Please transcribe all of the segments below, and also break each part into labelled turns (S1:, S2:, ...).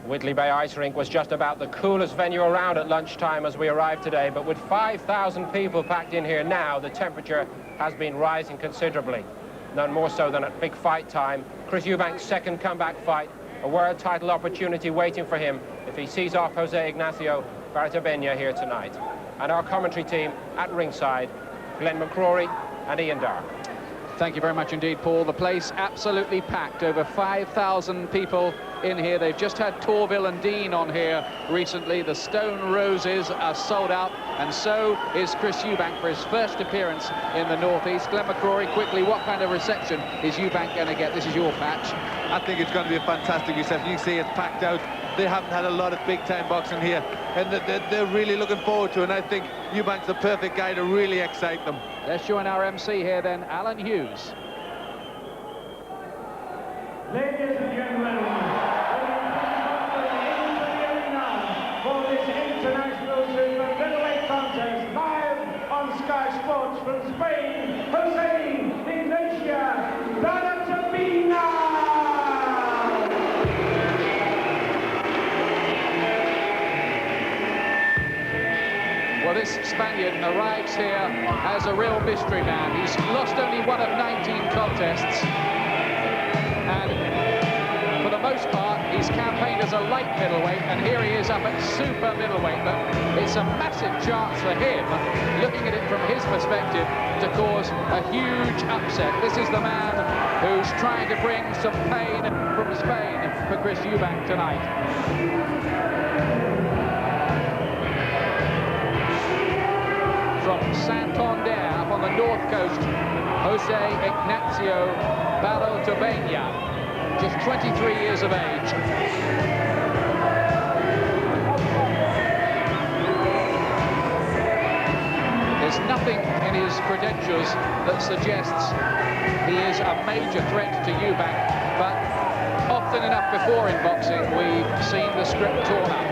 S1: Whitley Bay Ice Rink was just about the coolest venue around at lunchtime as we arrived today, but with 5,000 people packed in here now, the temperature has been rising considerably. None more so than at big fight time. Chris Eubank's second comeback fight, a world title opportunity waiting for him if he sees off Jose Ignacio Barruetabena here tonight. And our commentary team at ringside, Glenn McCrory and Ian Dark.
S2: Thank you very much indeed, Paul. The place absolutely packed, over 5,000 people in here. They've just had Torville and Dean on here recently. The Stone Roses are sold out, and so is Chris Eubank for his first appearance in the Northeast. Glenn McCrory, quickly, what kind of reception is Eubank going to get? This is your patch.
S3: I think it's going to be a fantastic reception. You can see it's packed out. They haven't had a lot of big-time boxing here, and they're really looking forward to it, and I think Eubank's the perfect guy to really excite them.
S2: Let's join our MC here then, Alan Hughes.
S4: Ladies and gentlemen, for this international super middleweight contest, live on Sky Sports from Spain, Jose Ignacio Barruetabena.
S2: Well, this Spaniard arrives here as a real mystery man. He's lost only one of 19 contests, and for the most part, he's campaigned as a light middleweight, and here he is up at super middleweight. But it's a massive chance for him, looking at it from his perspective, to cause a huge upset. This is the man who's trying to bring some pain from Spain for Chris Eubank tonight. From Santander, up on the north coast, Jose Ignacio Barruetabena, just 23 years of age. There's nothing in his credentials that suggests he is a major threat to Eubank, but often enough before in boxing we've seen the script torn up.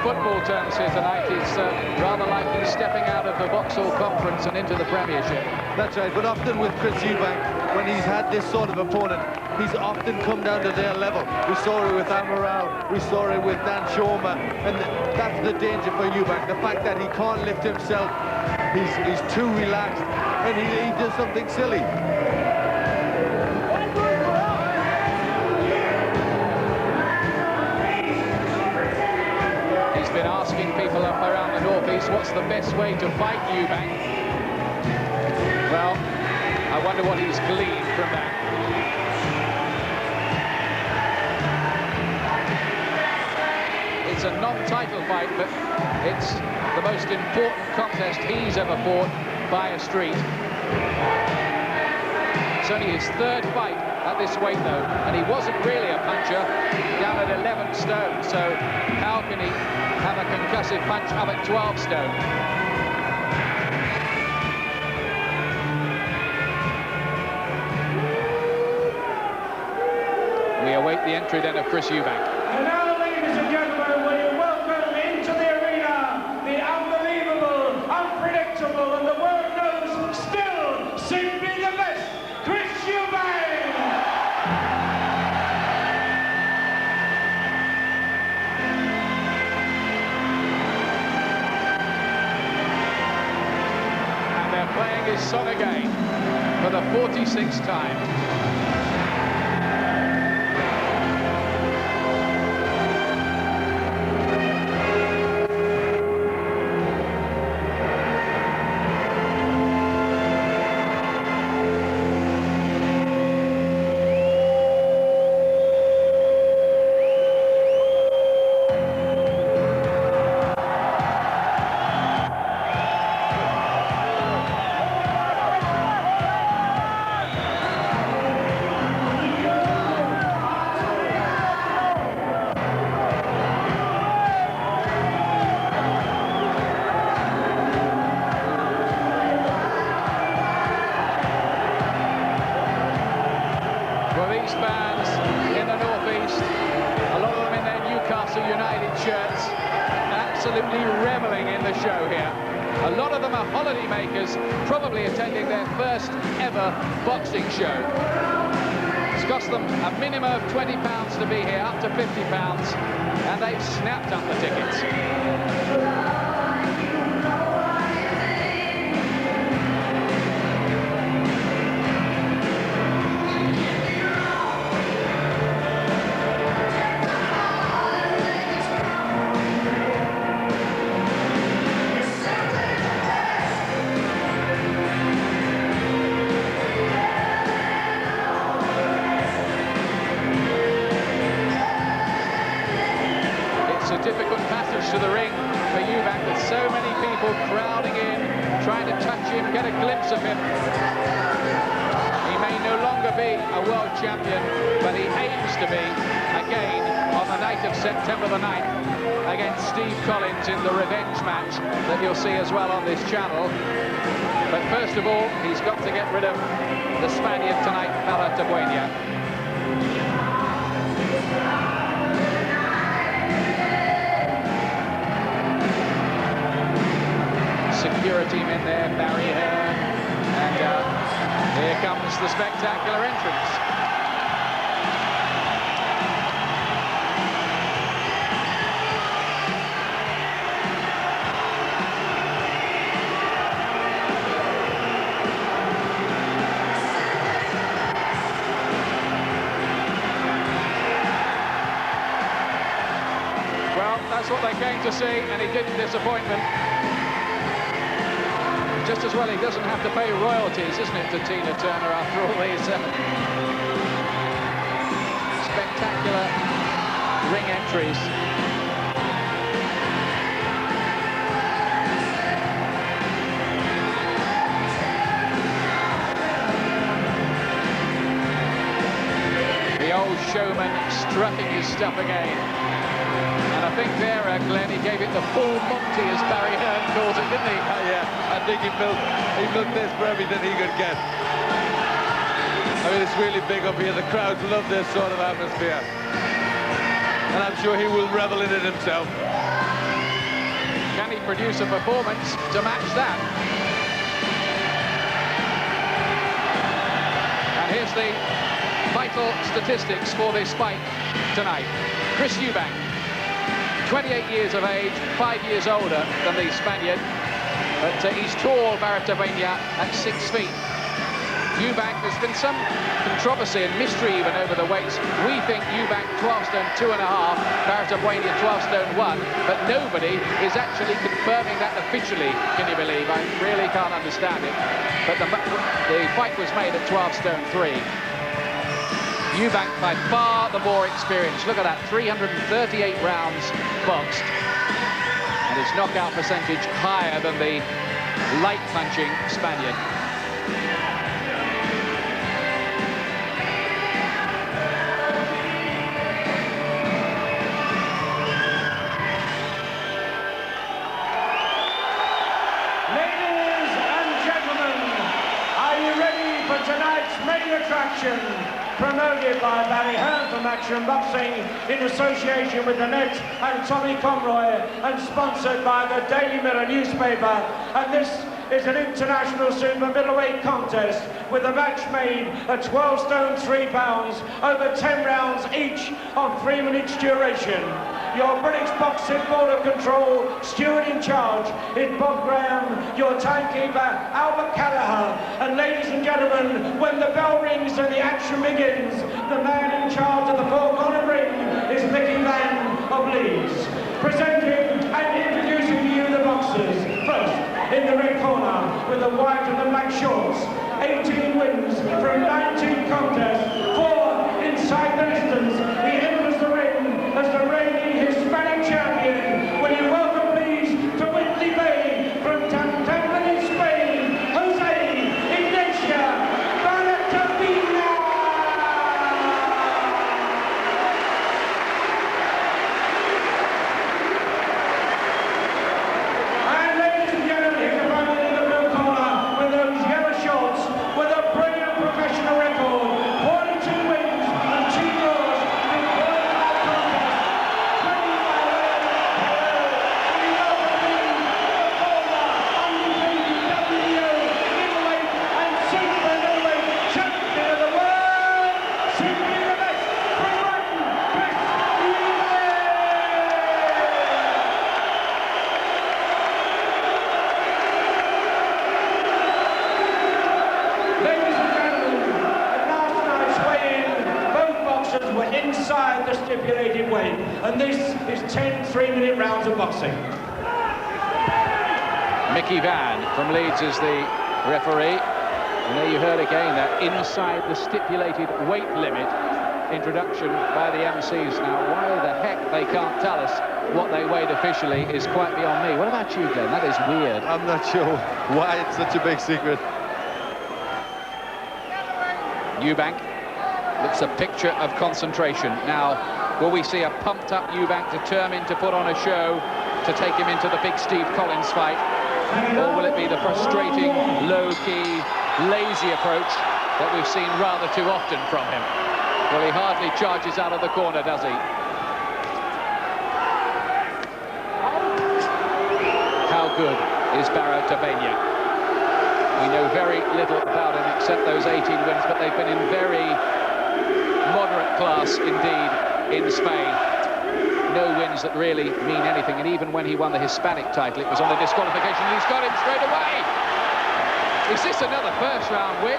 S2: Football terms here tonight, it's rather like he's stepping out of the Vauxhall Conference and into the Premiership.
S3: That's right, but often with Chris Eubank, when he's had this sort of opponent, he's often come down to their level. We saw it with Amaral, we saw it with Dan Shoma, and that's the danger for Eubank, the fact that he can't lift himself, he's too relaxed, and he does something silly.
S2: Been asking people up around the northeast what's the best way to fight Eubank. Well, I wonder what he's gleaned from that. It's a non-title fight, but it's the most important contest he's ever fought by a street. It's only his third fight at this weight though, and he wasn't really a puncher down at 11 stone, so how can he have a concussive punch up at 12 stone? We await the entry then of Chris Eubank.
S4: And now, ladies and gentlemen, will you welcome into the arena the unbelievable, unpredictable, and the world knows still simply the best, Chris Eubank!
S2: Playing his song again for the 46th time. Fans in the northeast, a lot of them in their Newcastle United shirts, absolutely reveling in the show here. A lot of them are holiday makers, probably attending their first ever boxing show. It's cost them a minimum of £20 to be here, up to £50, and they've snapped up the tickets. Difficult passage to the ring for Eubank, with so many people crowding in, trying to touch him, get a glimpse of him. He may no longer be a world champion, but he aims to be again on the night of September the 9th against Steve Collins in the revenge match that you'll see as well on this channel. But first of all, he's got to get rid of the Spaniard tonight, Barruetabena. Security team in there, Barry Hearn, and here comes the spectacular entrance. Well, that's what they came to see, and he didn't disappoint them. Just as well he doesn't have to pay royalties, isn't it, to Tina Turner after all these spectacular ring entries. The old showman strutting his stuff again. And I think there, Glenn, he gave it the full Monty, as Barry Hearn calls it, didn't he?
S3: Yeah, I think he milked this for everything he could get. I mean, it's really big up here. The crowds love this sort of atmosphere. And I'm sure he will revel in it himself.
S2: Can he produce a performance to match that? And here's the vital statistics for this fight tonight. Chris Eubank, 28 years of age, 5 years older than the Spaniard, but he's tall, Barruetabena, at 6 feet. Eubank, there's been some controversy and mystery even over the weights. We think Eubank 12 stone 2.5, Barruetabena 12 stone 1, but nobody is actually confirming that officially, can you believe? I really can't understand it. But the fight was made at 12 stone 3. Eubank by far the more experienced. Look at that, 338 rounds boxed. And his knockout percentage higher than the light punching Spaniard.
S4: Ladies and gentlemen, are you ready for tonight's main attraction? Promoted by Barry Hearn from Action Boxing in association with the Net and Tommy Conroy, and sponsored by the Daily Mirror newspaper. And this is an international super middleweight contest with a match made at 12 stone 3 pounds, over 10 rounds each of 3 minutes duration. Your British Boxing Board of Control steward in charge is Bob Graham, your timekeeper Albert Callagher. And ladies and gentlemen, when the bell rings and the action begins, the man in charge of the four-corner ring is Mickey Van of Leeds. Presenting and introducing to you the boxers. First, in the red corner, with the white and the black shorts, 18 wins from 19 contests, 4 inside the distance. He enters the ring as the reigning Hispanic champion. Will you welcome, please, to Whitley Bay from Tamaulipas in Spain, Jose Ignacio Barruetabena. And ladies and gentlemen, here's the final in the blue corner with those yellow shorts, with a brilliant professional record, 42 3 rounds of boxing.
S2: Mickey Van from Leeds is the referee. And there you heard again that inside the stipulated weight limit introduction by the MCs. Now, why the heck they can't tell us what they weighed officially is quite beyond me. What about you, Glenn? That is weird.
S3: I'm not sure why it's such a big secret.
S2: Eubank looks a picture of concentration. Now, will we see a pumped-up Eubank determined to put on a show to take him into the big Steve Collins fight? Or will it be the frustrating, low-key, lazy approach that we've seen rather too often from him? Well, he hardly charges out of the corner, does he? How good is Barruetabena? We know very little about him except those 18 wins, but they've been in very moderate class indeed in Spain. No wins that really mean anything, and even when he won the Hispanic title, it was on a disqualification, and he's got him straight away. Is this another first-round win?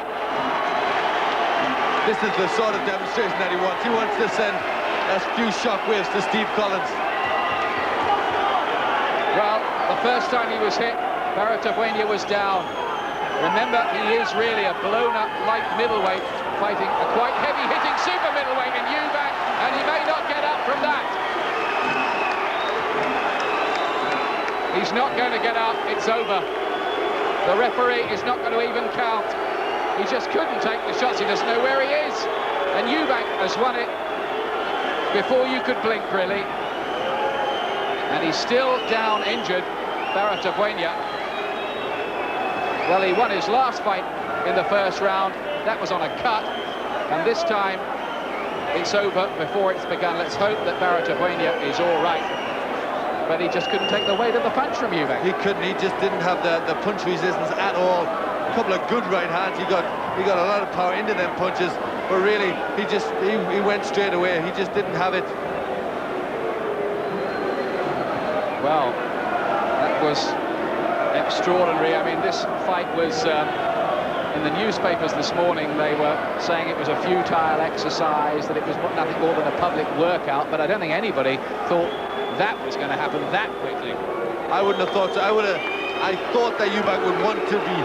S3: This is the sort of demonstration that he wants. He wants to send a few shockwaves to Steve Collins.
S2: Well, the first time he was hit, Barruetabena was down. Remember, he is really a blown-up light middleweight fighting a quite heavy-hitting super middleweight in Eubank, and he may not get up from that. He's not going to get up, it's over. The referee is not going to even count. He just couldn't take the shots, he doesn't know where he is. And Eubank has won it before you could blink, really. And he's still down injured, Barruetabena. Well, he won his last fight in the first round. That was on a cut. And this time, it's over before it's begun. Let's hope that Barruetabena is all right. But he just couldn't take the weight of the punch from Eubank.
S3: He couldn't. He just didn't have the punch resistance at all. A couple of good right hands. He got a lot of power into them punches. But really, he went straight away. He just didn't have it.
S2: Well, that was extraordinary. I mean, this fight was in the newspapers this morning. They were saying it was a futile exercise, that it was nothing more than a public workout. But I don't think anybody thought that was going to happen that quickly.
S3: I wouldn't have thought so. I thought that Eubank would want to be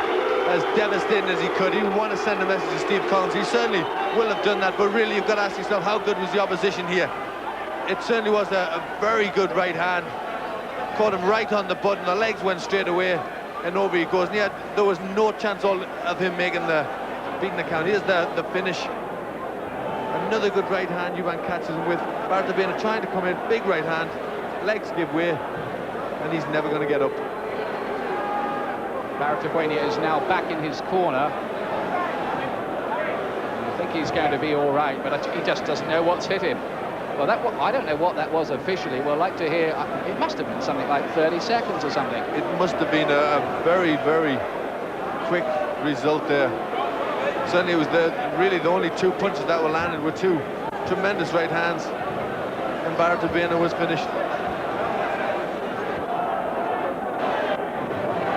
S3: as devastating as he could. He would want to send a message to Steve Collins. He certainly will have done that, but really you've got to ask yourself, how good was the opposition here? It certainly was a very good right hand. Caught him right on the button, the legs went straight away, and over he goes. And there was no chance of him beating the count. Here's the finish. Another good right hand Eubank catches him with. Barruetabena trying to come in, big right hand. Legs give way, and he's never going to get up.
S2: Barruetabena is now back in his corner. I think he's going to be all right, but he just doesn't know what's hit him. Well, I don't know what that was officially. We'll like to hear. It must have been something like 30 seconds or something.
S3: It must have been a very, very quick result there. Certainly it was really the only two punches that were landed were two tremendous right hands, and Barruetabena was finished.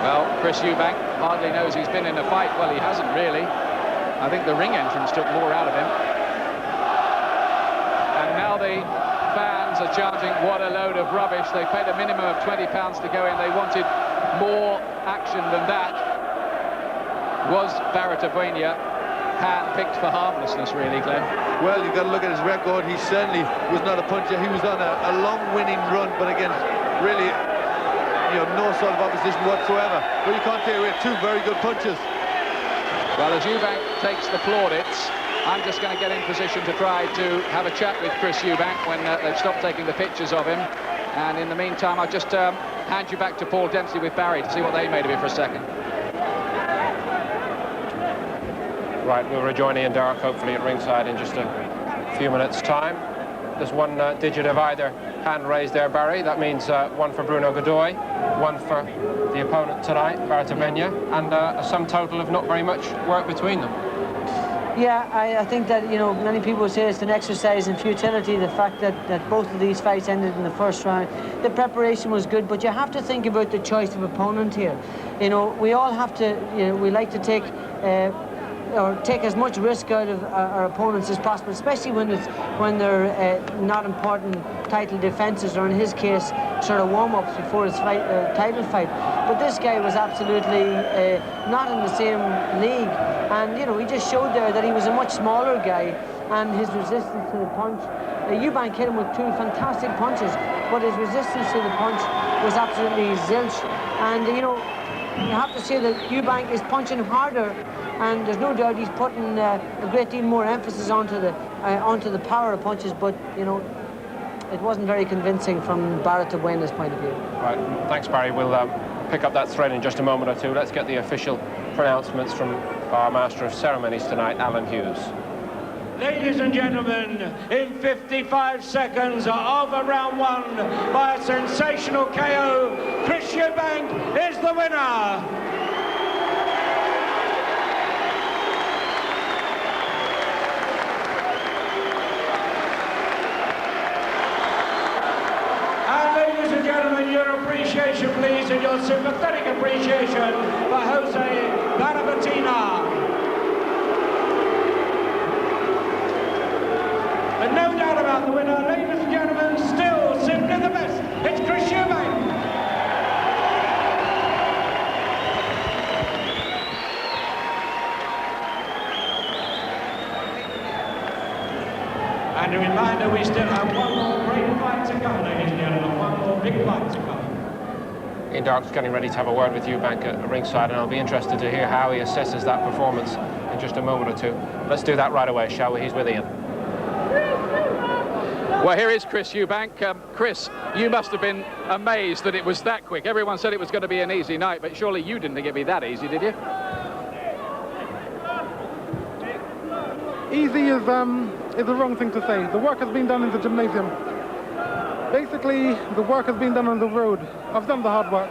S2: Well, Chris Eubank hardly knows he's been in a fight. Well, he hasn't really. I think the ring entrance took more out of him. And now the fans are chanting, what a load of rubbish. They paid a minimum of £20 to go in. They wanted more action than that. Was Barruetabena hand-picked for harmlessness, really, Glenn?
S3: Well, you've got to look at his record. He certainly was not a puncher. He was on a long winning run, but again, really, no sort of opposition whatsoever. But you can't take away two very good punches.
S2: Well, as Eubank takes the plaudits, I'm just going to get in position to try to have a chat with Chris Eubank when they've stopped taking the pictures of him. And in the meantime, I'll just hand you back to Paul Dempsey with Barry to see what they made of it for a second.
S1: Right, we'll rejoin Ian Dark hopefully at ringside in just a few minutes' time. There's one digit of either hand raised there, Barry. That means one for Bruno Godoy, one for the opponent tonight, Barruetabena, and a sum total of not very much work between them.
S5: Yeah, I think that, many people say it's an exercise in futility, the fact that both of these fights ended in the first round. The preparation was good, but you have to think about the choice of opponent here. We all have to, we like to take or take as much risk out of our opponents as possible, especially when they're not important title defences, or in his case, sort of warm-ups before his title fight. But this guy was absolutely not in the same league, and you know, he just showed there that he was a much smaller guy, and his resistance to the punch. Eubank hit him with 2 fantastic punches, but his resistance to the punch was absolutely zilch. And you know, you have to say that Eubank is punching harder, and there's no doubt he's putting a great deal more emphasis onto the power of punches. But you know, it wasn't very convincing from Barruetabena's point of view.
S1: Right, thanks, Barry. We'll pick up that thread in just a moment or two. Let's get the official pronouncements from our Master of Ceremonies tonight, Alan Hughes.
S4: Ladies and gentlemen, in 55 seconds of round 1, by a sensational KO, Chris Eubank is the winner. And ladies and gentlemen, your appreciation, please, and your sympathetic appreciation for Jose Barruetabena. And no doubt about the winner, ladies and gentlemen, still simply the best. It's Chris Eubank. And a reminder, we still have one more great fight to come, ladies and gentlemen, one more big fight to come.
S1: Ian Darke's getting ready to have a word with Eubank at ringside, and I'll be interested to hear how he assesses that performance in just a moment or two. Let's do that right away, shall we? He's with Ian.
S2: Well, here is Chris Eubank. Chris, you must have been amazed that it was that quick. Everyone said it was going to be an easy night, but surely you didn't think it'd be that easy, did you?
S6: Easy is the wrong thing to say. The work has been done in the gymnasium. Basically, the work has been done on the road. I've done the hard work.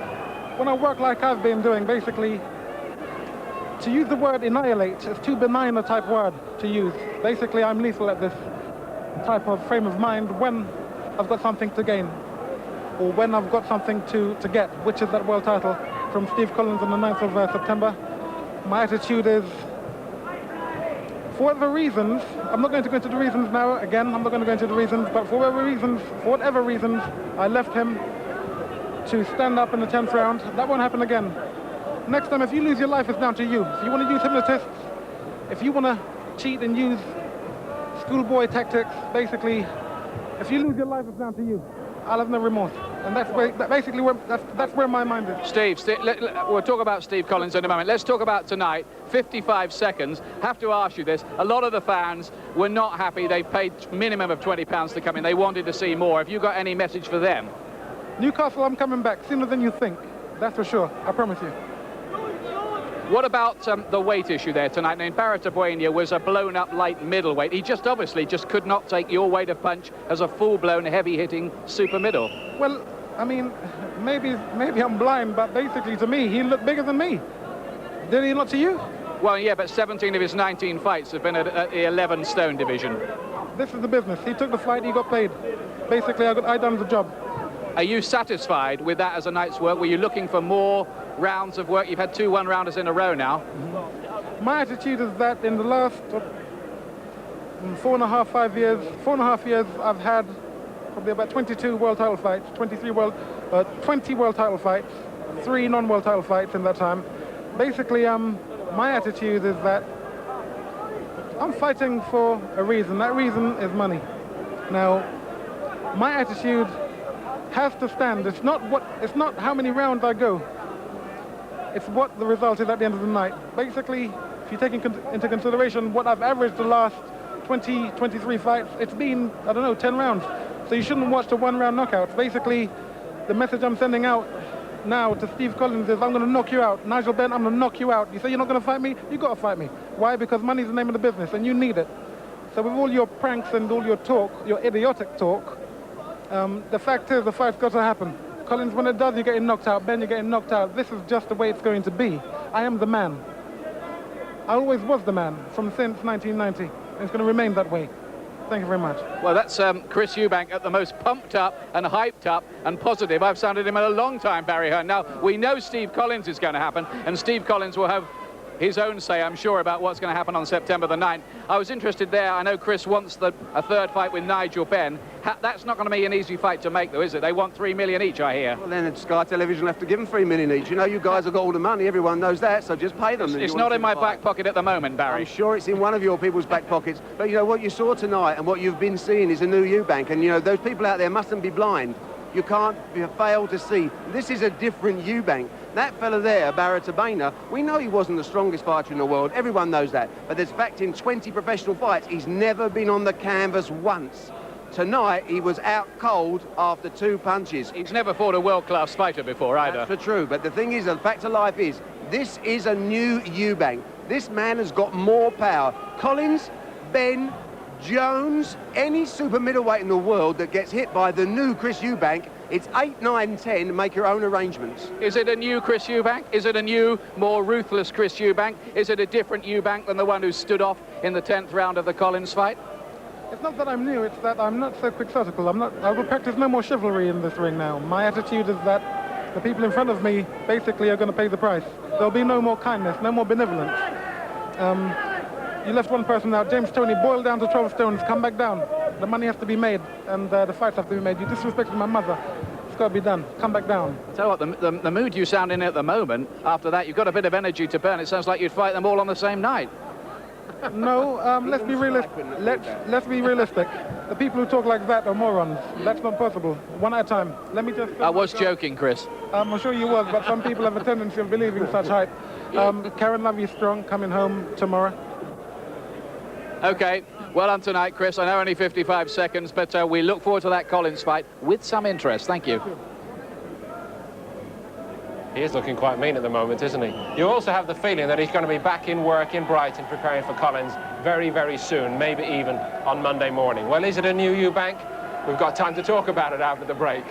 S6: When I work like I've been doing, basically, to use the word annihilate is too benign a type word to use. Basically, I'm lethal at this type of frame of mind when I've got something to gain, or when I've got something to get, which is that world title from Steve Collins on the 9th of September. My attitude is, for whatever reasons, I'm not going to go into the reasons now, again, I'm not going to go into the reasons, but for whatever reasons, I left him to stand up in the 10th round. That won't happen again. Next time, if you lose your life, it's down to you. If you want to use hypnotists, if you want to cheat and use schoolboy tactics, basically, if you lose your life, it's down to you. I'll have no remorse. And that's where my mind is.
S2: Steve, we'll talk about Steve Collins in a moment. Let's talk about tonight. 55 seconds. Have to ask you this. A lot of the fans were not happy. They paid minimum of £20 to come in. They wanted to see more. Have you got any message for them?
S6: Newcastle, I'm coming back sooner than you think. That's for sure. I promise you.
S2: What about the weight issue there tonight? Now, Barruetabena was a blown-up light middleweight. He obviously could not take your weight of punch as a full-blown, heavy-hitting super middle.
S6: Well, I mean, maybe I'm blind, but basically to me, he looked bigger than me. Did he not to you?
S2: Well, yeah, but 17 of his 19 fights have been at the 11 stone division.
S6: This is the business. He took the fight, he got paid. Basically, I done the job.
S2: Are you satisfied with that as a night's work? Were you looking for more rounds of work? You've had 2 one-rounders in a row now.
S6: My attitude is that in the last 4.5 years, I've had probably about 22 world title fights, 20 world title fights, 3 non-world title fights in that time. Basically, my attitude is that I'm fighting for a reason. That reason is money. Now, my attitude has to stand. It's not how many rounds I go. It's what the result is at the end of the night. Basically, if you take into consideration what I've averaged the last 23 fights, it's been, I don't know, 10 rounds. So you shouldn't watch the 1-round knockouts. Basically, the message I'm sending out now to Steve Collins is, I'm going to knock you out. Nigel Benn, I'm going to knock you out. You say you're not going to fight me? You got to fight me. Why? Because money's the name of the business, and you need it. So with all your pranks and all your talk, your idiotic talk, the fact is the fight's got to happen. Collins, when it does, you're getting knocked out. Ben, you're getting knocked out. This is just the way it's going to be. I am the man. I always was the man since 1990. And it's going to remain that way. Thank you very much.
S2: Well, that's Chris Eubank at the most pumped up and hyped up and positive I've sounded him in a long time, Barry Hearn. Now, we know Steve Collins is going to happen, and Steve Collins will have his own say, I'm sure, about what's going to happen on September the 9th. I was interested there. I know Chris wants a third fight with Nigel Benn. That's not going to be an easy fight to make, though, is it? They want $3 million each, I hear.
S7: Well, then Sky Television will have to give them $3 million each. You know, you guys have got all the money. Everyone knows that, so just pay them.
S2: It's not in my back pocket at the moment, Barry.
S7: I'm sure it's in one of your people's back pockets. But, you know, what you saw tonight and what you've been seeing is a new Eubank. And, you know, those people out there mustn't be blind. You can't fail to see. This is a different Eubank. That fella there, Barruetabena, we know he wasn't the strongest fighter in the world. Everyone knows that. But there's fact in 20 professional fights, he's never been on the canvas once. Tonight, he was out cold after 2 punches.
S2: He's never fought a world-class fighter before, either.
S7: That's for true. But the thing is, the fact of life is, this is a new Eubank. This man has got more power. Collins, Benn, Jones, any super middleweight in the world that gets hit by the new Chris Eubank, it's 8, 9, 10, make your own arrangements.
S2: Is it a new Chris Eubank? Is it a new, more ruthless Chris Eubank? Is it a different Eubank than the one who stood off in the 10th round of the Collins fight?
S6: It's not that I'm new, it's that I'm not so quixotical. I will practice no more chivalry in this ring now. My attitude is that the people in front of me basically are going to pay the price. There'll be no more kindness, no more benevolence. You left one person out, James Toney, boiled down to 12 stones, come back down. The money has to be made, and the fights have to be made. You disrespected my mother. It's got to be done. Come back down.
S2: Tell you what, the mood you sound in at the moment, after that, you've got a bit of energy to burn. It sounds like you'd fight them all on the same night.
S6: No, let's be realistic. Let's be realistic. The people who talk like that are morons. That's not possible. One at a time. Let me just...
S2: I was joking, Chris.
S6: I'm sure you was, but some people have a tendency of believing such hype. Karen Lovey Strong coming home tomorrow.
S2: OK, well done tonight, Chris. I know only 55 seconds, but we look forward to that Collins fight with some interest. Thank you.
S1: He is looking quite mean at the moment, isn't he? You also have the feeling that he's going to be back in work in Brighton preparing for Collins very, very soon, maybe even on Monday morning. Well, is it a new Eubank? We've got time to talk about it after the break.